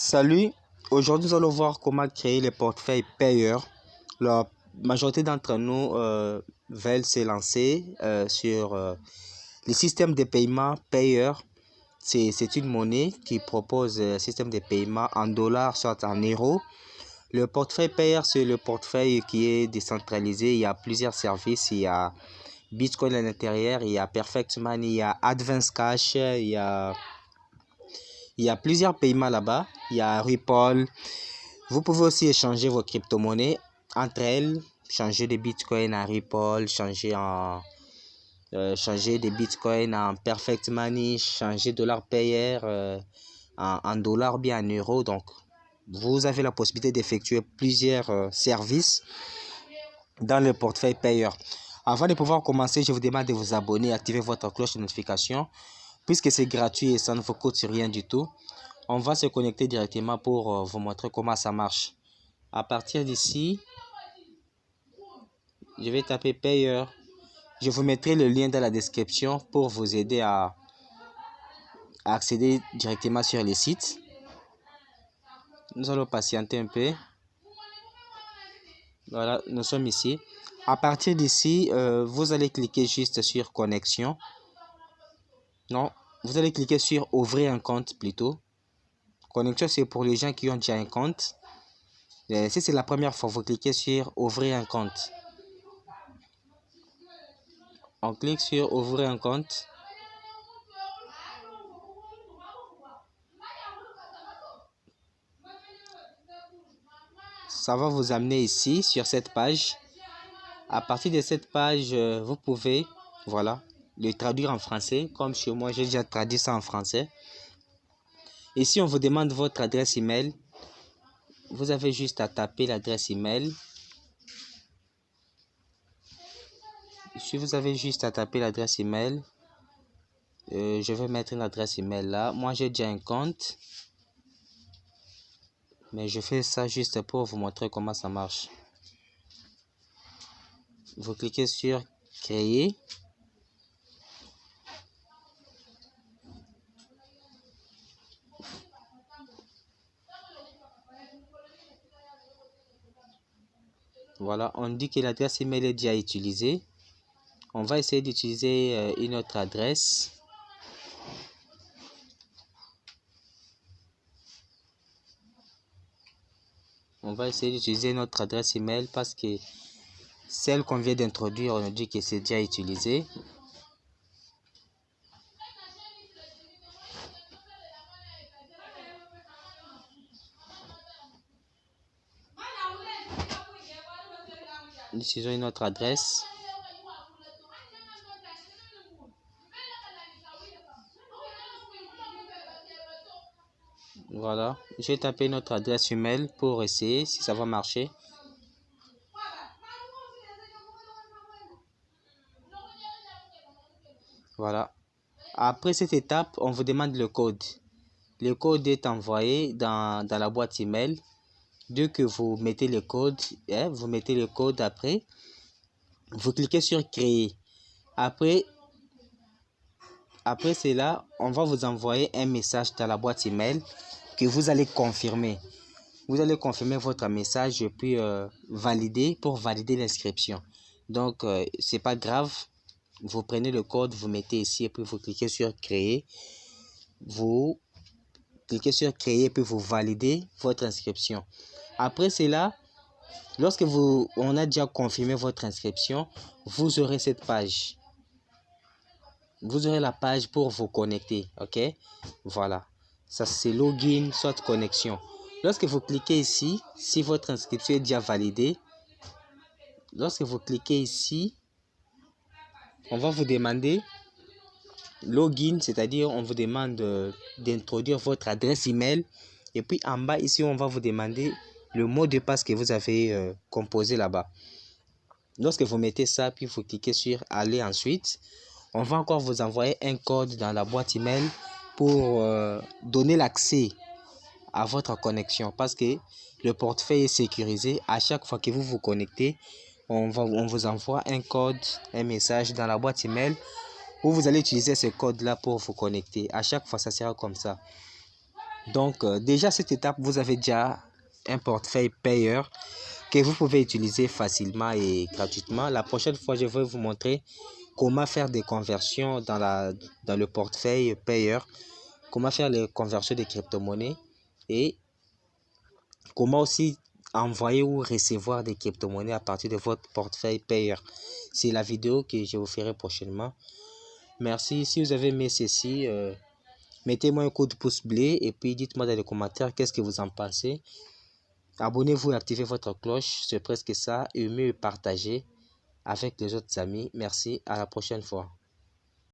Salut, aujourd'hui nous allons voir comment créer les portefeuilles payeurs. La majorité d'entre nous veulent se lancer sur le système de paiement payeur. C'est une monnaie qui propose un système de paiement en dollars, soit en euros. Le portefeuille payeur, c'est le portefeuille qui est décentralisé. Il y a plusieurs services. Il y a Bitcoin à l'intérieur, il y a Perfect Money, il y a Advance Cash, il y a plusieurs paiements là-bas. Il y a Ripple. Vous pouvez aussi échanger vos crypto-monnaies entre elles. Changer des bitcoins en Ripple, changer des bitcoins en Perfect Money, changer dollar payeur en dollars ou bien en euros. Donc, vous avez la possibilité d'effectuer plusieurs services dans le portefeuille payeur. Avant de pouvoir commencer, je vous demande de vous abonner et activer votre cloche de notification. Puisque c'est gratuit et ça ne vous coûte rien du tout, on va se connecter directement pour vous montrer comment ça marche. À partir d'ici, je vais taper payeur. Je vous mettrai le lien dans la description pour vous aider à accéder directement sur les sites. Nous allons patienter un peu. Voilà, nous sommes ici. À partir d'ici, vous allez cliquer juste sur connexion. Non, vous allez cliquer sur ouvrir un compte plutôt. Connexion, c'est pour les gens qui ont déjà un compte. Si c'est la première fois, vous cliquez sur ouvrir un compte. On clique sur ouvrir un compte. Ça va vous amener ici sur cette page. À partir de cette page, vous pouvez, voilà, le traduire en français. Comme chez moi, j'ai déjà traduit ça en français. Ici, on vous demande votre adresse email. Vous avez juste à taper l'adresse email. Ici, vous avez juste à taper l'adresse email. Je vais mettre une adresse email là. Moi, j'ai déjà un compte. Mais je fais ça juste pour vous montrer comment ça marche. Vous cliquez sur créer. Voilà, on dit que l'adresse email est déjà utilisée. On va essayer d'utiliser une autre adresse. On va essayer d'utiliser notre adresse email parce que celle qu'on vient d'introduire, on nous dit que c'est déjà utilisé. Nous utilisons une autre adresse. Voilà, je vais taper notre adresse email pour essayer si ça va marcher. Voilà. Après cette étape, on vous demande le code. Le code est envoyé dans la boîte email. Dès que vous mettez le code, vous mettez le code après. Vous cliquez sur créer. Après cela, on va vous envoyer un message dans la boîte email que vous allez confirmer. Vous allez confirmer votre message et puis valider pour valider l'inscription. Donc, c'est pas grave. Vous prenez le code, vous mettez ici et puis vous cliquez sur créer. Vous cliquez sur créer et puis vous validez votre inscription. Après cela, lorsque on a déjà confirmé votre inscription, vous aurez cette page. Vous aurez la page pour vous connecter, ok? Voilà, ça c'est login, soit connexion. Lorsque vous cliquez ici, si votre inscription est déjà validée, lorsque vous cliquez ici, on va vous demander login, c'est-à-dire on vous demande d'introduire votre adresse email. Et puis en bas ici, on va vous demander le mot de passe que vous avez composé là-bas. Lorsque vous mettez ça, puis vous cliquez sur aller ensuite, on va encore vous envoyer un code dans la boîte email pour donner l'accès à votre connexion parce que le portefeuille est sécurisé. À chaque fois que vous vous connectez, on vous envoie un code, un message dans la boîte email où vous allez utiliser ce code là pour vous connecter. À chaque fois, ça sera comme ça. Donc, déjà à cette étape, vous avez déjà un portefeuille payeur que vous pouvez utiliser facilement et gratuitement. La prochaine fois, je vais vous montrer comment faire des conversions dans le portefeuille payeur, comment faire les conversions de crypto-monnaies et comment aussi envoyer ou recevoir des crypto-monnaies à partir de votre portefeuille payeur. C'est la vidéo que je vous ferai prochainement. Merci. Si vous avez aimé ceci, mettez-moi un coup de pouce bleu et puis dites-moi dans les commentaires qu'est-ce que vous en pensez. Abonnez-vous et activez votre cloche, c'est presque ça. Aimez et partagez avec les autres amis. Merci, à la prochaine fois.